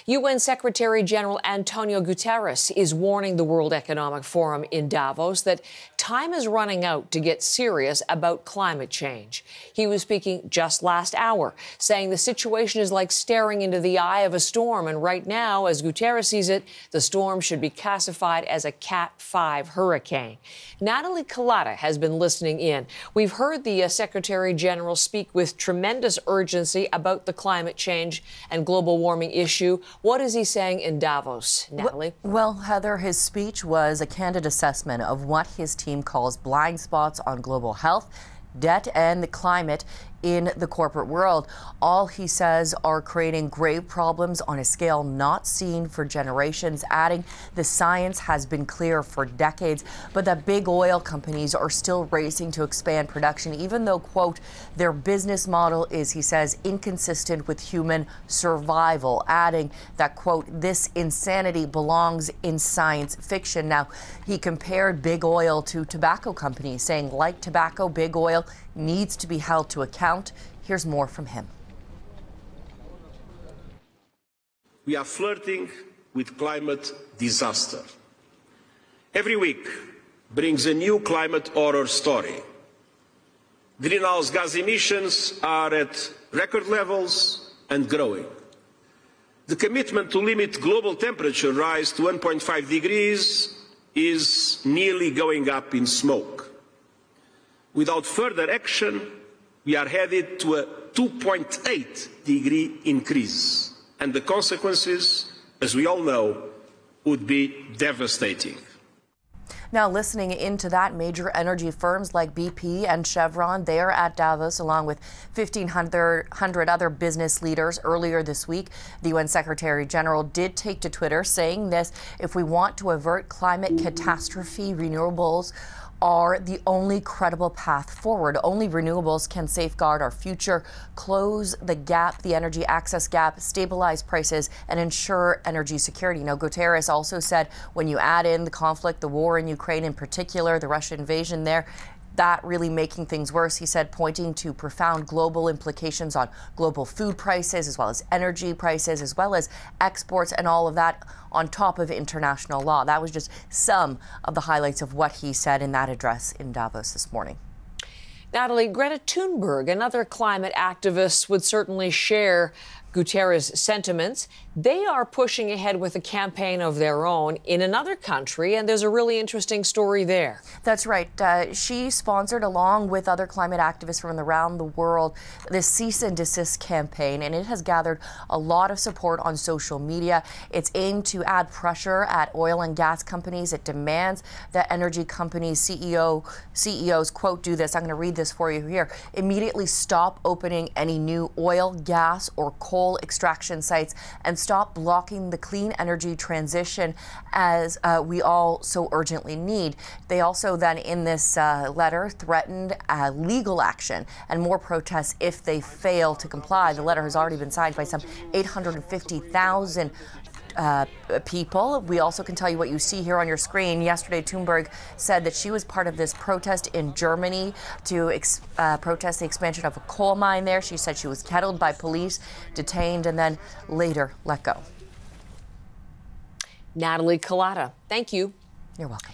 UN Secretary General António Guterres is warning the World Economic Forum in Davos that time is running out to get serious about climate change. He was speaking just last hour, saying the situation is like staring into the eye of a storm. And right now, as Guterres sees it, the storm should be classified as a Cat 5 hurricane. Natalie Collada has been listening in. We've heard the Secretary General speak with tremendous urgency about the climate change and global warming issue. What is he saying in Davos, Natalie? Well, Heather, his speech was a candid assessment of what his team calls blind spots on global health, debt, and the climate in the corporate world. All he says are creating grave problems on a scale not seen for generations, adding the science has been clear for decades, but that big oil companies are still racing to expand production, even though, quote, their business model is, he says, inconsistent with human survival, adding that, quote, this insanity belongs in science fiction. Now, he compared big oil to tobacco companies, saying, like tobacco, big oil needs to be held to account. Here's more from him. We are flirting with climate disaster. Every week brings a new climate horror story. Greenhouse gas emissions are at record levels and growing. The commitment to limit global temperature rise to 1.5 degrees is nearly going up in smoke. Without further action, we are headed to a 2.8 degree increase, and the consequences, as we all know, would be devastating. Now, listening into that, major energy firms like BP and Chevron, they are at Davos along with 1,500 other business leaders. Earlier this week, the UN Secretary General did take to Twitter saying this: if we want to avert climate catastrophe, renewables are the only credible path forward. Only renewables can safeguard our future, close the gap, the energy access gap, stabilize prices, and ensure energy security. Now, Guterres also said when you add in the conflict, the war in Ukraine in particular, the Russian invasion there, that really making things worse, he said, pointing to profound global implications on global food prices, as well as energy prices, as well as exports, and all of that on top of international law. That was just some of the highlights of what he said in that address in Davos this morning. Natalie, Greta Thunberg and other climate activists would certainly share Guterres' sentiments. They are pushing ahead with a campaign of their own in another country, and there's a really interesting story there. That's right. She sponsored, along with other climate activists from around the world, this cease and desist campaign, and it has gathered a lot of support on social media. It's aimed to add pressure at oil and gas companies. It demands that energy companies' CEOs, quote, do this. I'm going to read this for you here. Immediately stop opening any new oil, gas, or coal extraction sites and stop blocking the clean energy transition as we all so urgently need. They also then in this letter threatened legal action and more protests if they fail to comply. The letter has already been signed by some 850,000 people. We also can tell you what you see here on your screen. Yesterday, Thunberg said that she was part of this protest in Germany to protest the expansion of a coal mine there. She said she was kettled by police, detained, and then later let go. Natalie Collada, thank you. You're welcome.